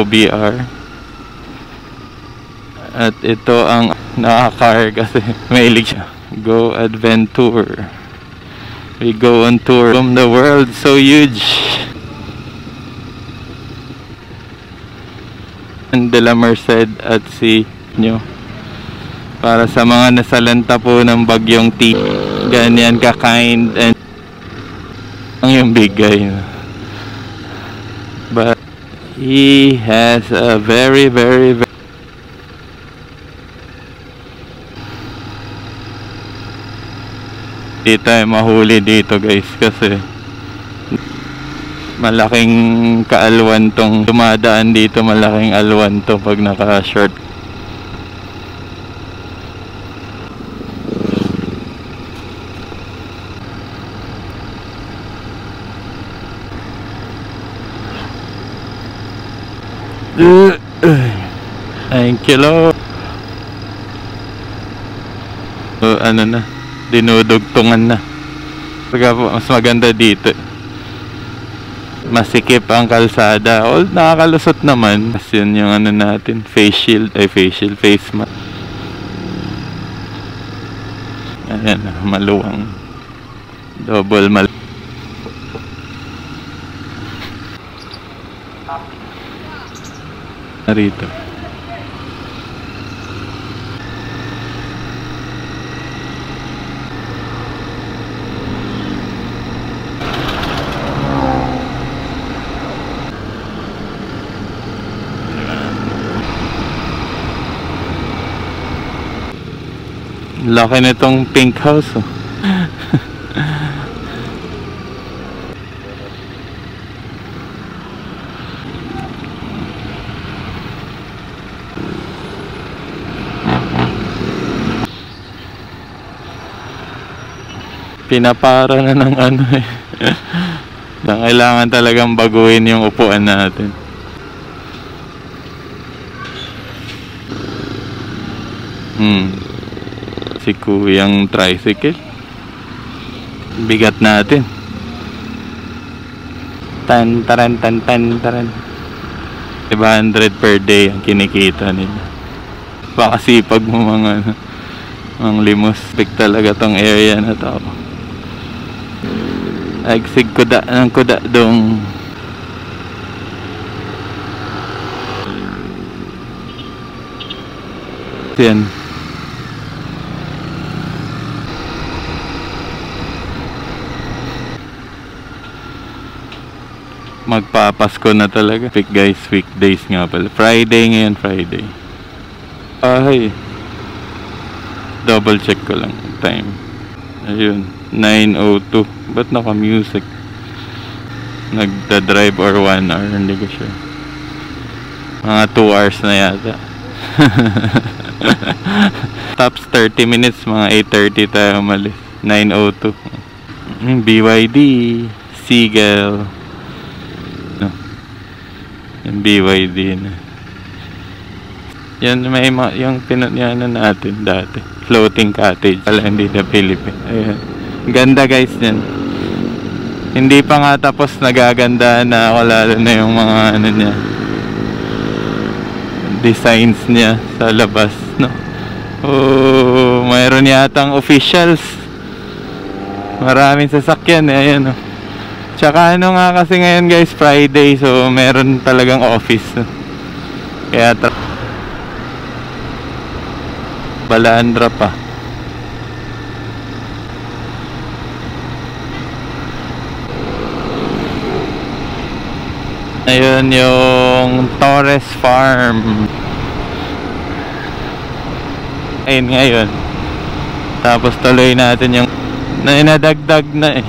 OBR. At ito ang naka-car kasi mahilig siya. Go Adventure. We go on tour from the world so huge. And De La Merced at si nyo. Para sa mga nasalanta po ng bagyong T. Ganyan ka-kind and ang yung bigay. But he has a very di tayo mahuli dito guys kasi malaking kaalwan tong dumadaan dito, malaking alwan to pag naka short. Thank you Lord. Ano na, dinudugtungan na. Mas maganda dito, masikip ang kalsada. Nakakalusot naman. Mas yun yung ano natin, face mask. Ayan, maluwang double narito. Laki nitong pink house, oh. Pinapara na ng ano eh. Kailangan talagang baguhin yung upuan natin. Si Kuyang tricycle, bigat natin. Tan 500 per day ang kinikita nila. Pakasipag mo mga limos. Big talaga tong area na to. Agsig kuda ng kuda dong. Yan. Magpapasko na talaga. Guys, weekdays nga pala. Friday ngayon, Friday. Ay. Double check ko lang time. Ayun, 9:02. Ba't naka-music? Nagda-drive or 1 hour, hindi ko sure. Mga 2 hours na yata. Tops 30 minutes, mga 8:30 tayo umalis. 9:02. BYD, Seagull. Yung BYD na. Yan may yung pinanyanan natin dati. Floating cottage. Pala hindi na Philippine. Ayan. Ganda guys yan. Hindi pa nga tapos, nagaganda na ako, lalo na yung mga ano niya, designs niya sa labas, no? Oh, mayroon yatang officials. Maraming sasakyan eh, ayan, no? Tsaka ano nga kasi ngayon guys, Friday, so meron talagang office, no? Kaya Balandra pa. Ayun yung Torres Farm. Ayun ngayon. Tapos tuloy natin yung nadagdag na eh.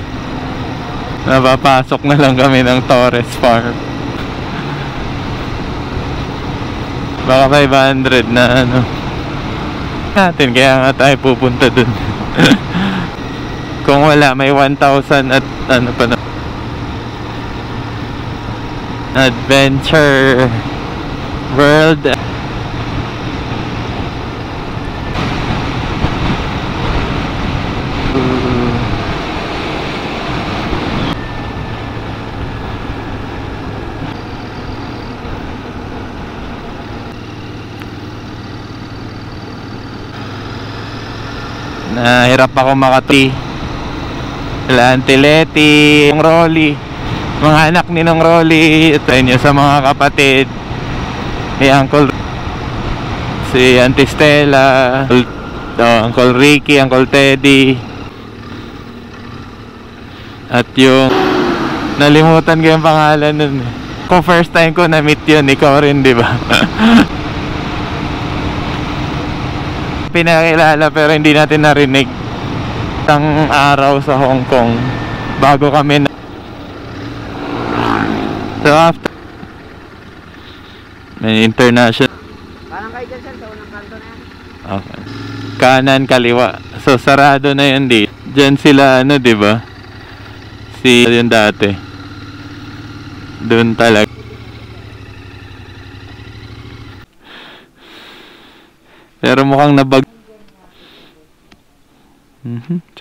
Napapasok na lang kami ng Torres Farm. Baka 500 na ano natin, kaya nga tayo pupunta dun. Kung wala, may 1,000 at ano pa na Adventure World. Hirap ako makatuloy. Sila Auntie Letty, yung Rolly, mga anak ni Nong Rolly, ito yun sa mga kapatid, Uncle, si Auntie Stella, Uncle Ricky, Uncle Teddy, at yung nalimutan ko yung pangalan nun. Kung first time ko na-meet yun, ikaw rin, di ba? Pinakilala pero hindi natin narinig ang araw sa Hong Kong bago kami so after may international parang kayo dyan sir sa unang kanto na yan. Okay, kanan kaliwa, so sarado na yun di dyan sila diba si yun dati doon talaga. Pero mukhang nabag.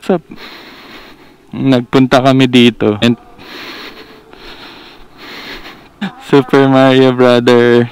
So, nagpunta kami dito. And Super Mario Brother.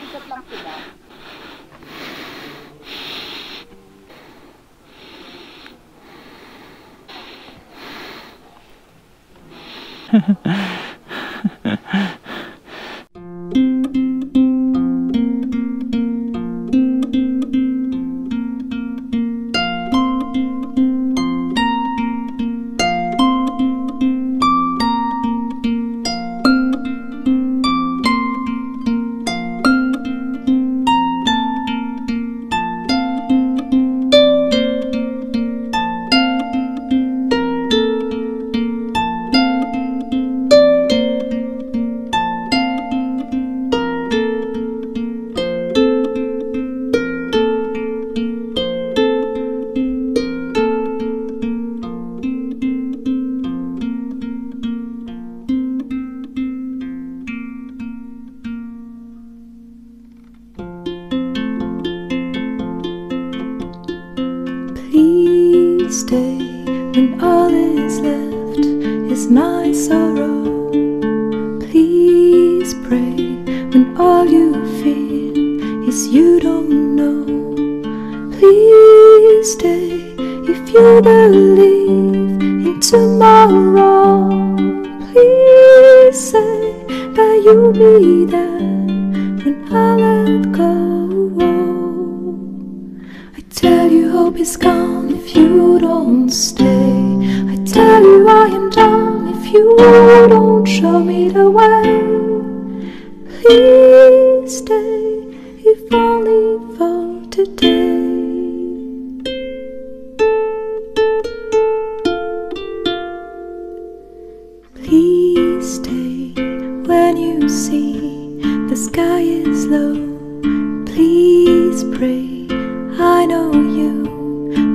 Please stay when all is left is my sorrow. Please pray when all you feel is you don't know. Please stay if you believe in tomorrow. Please say that you'll be there when I let go. I tell you hope is gone if you don't stay. I tell you I am done if you don't show me the way. Please stay if only for today. Please stay when you see the sky is low. Please pray, I know you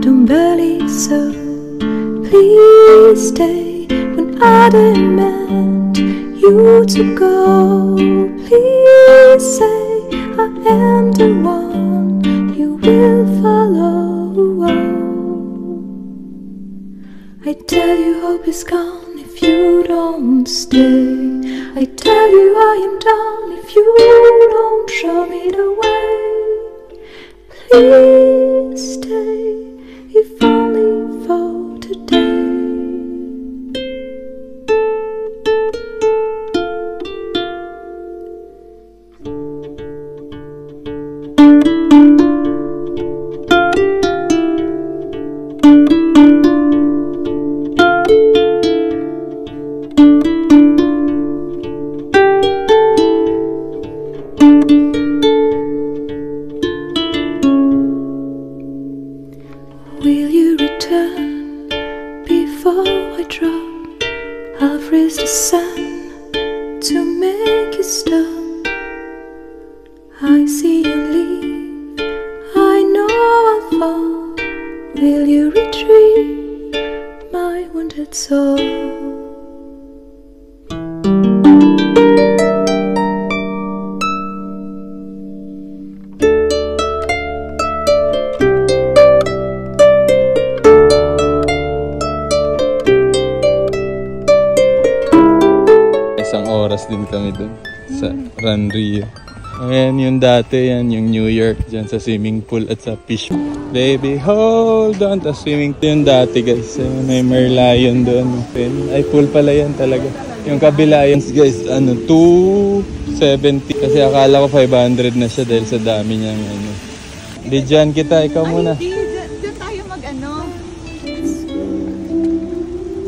don't believe so. Please stay when I demand you to go. Please say I am the one you will follow. I tell you hope is gone if you don't stay. I tell you I am done if you don't show me the way. Please stay if only for today. Will you return before I drop? I'll freeze the sun to make you stop. I see you leave, I know I'll fall. Will you retrieve my wounded soul? Isang oras din kami dun sa Ranrio. Ayan yung dati, yan yung New York dyan sa swimming pool at sa fish. Baby, hold on. Tapos swimming pool yung dati guys. May Merlion doon. Ay, pool pala yan talaga. Yung kabila yun guys, 270. Kasi akala ko 500 na siya dahil sa dami niyang ano. Di dyan kita, ikaw muna. Ay, hindi. Doon tayo mag-ano.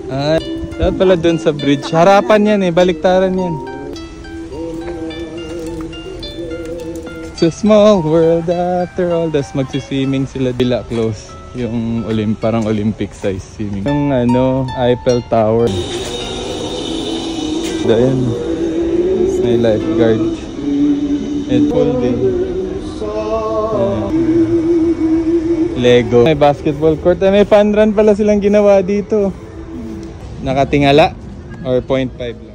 Ah, dapat pala doon sa bridge. Harapan yan eh, baliktaran yan. It's a small world after all. Das magsiswimming sila dila close. Yung parang Olympic size swimming. Yung ano, Eiffel Tower. Dayan. May lifeguard. It's full day. Lego. May basketball court. May fun run pala silang ginawa dito. Nakatingala or 0.5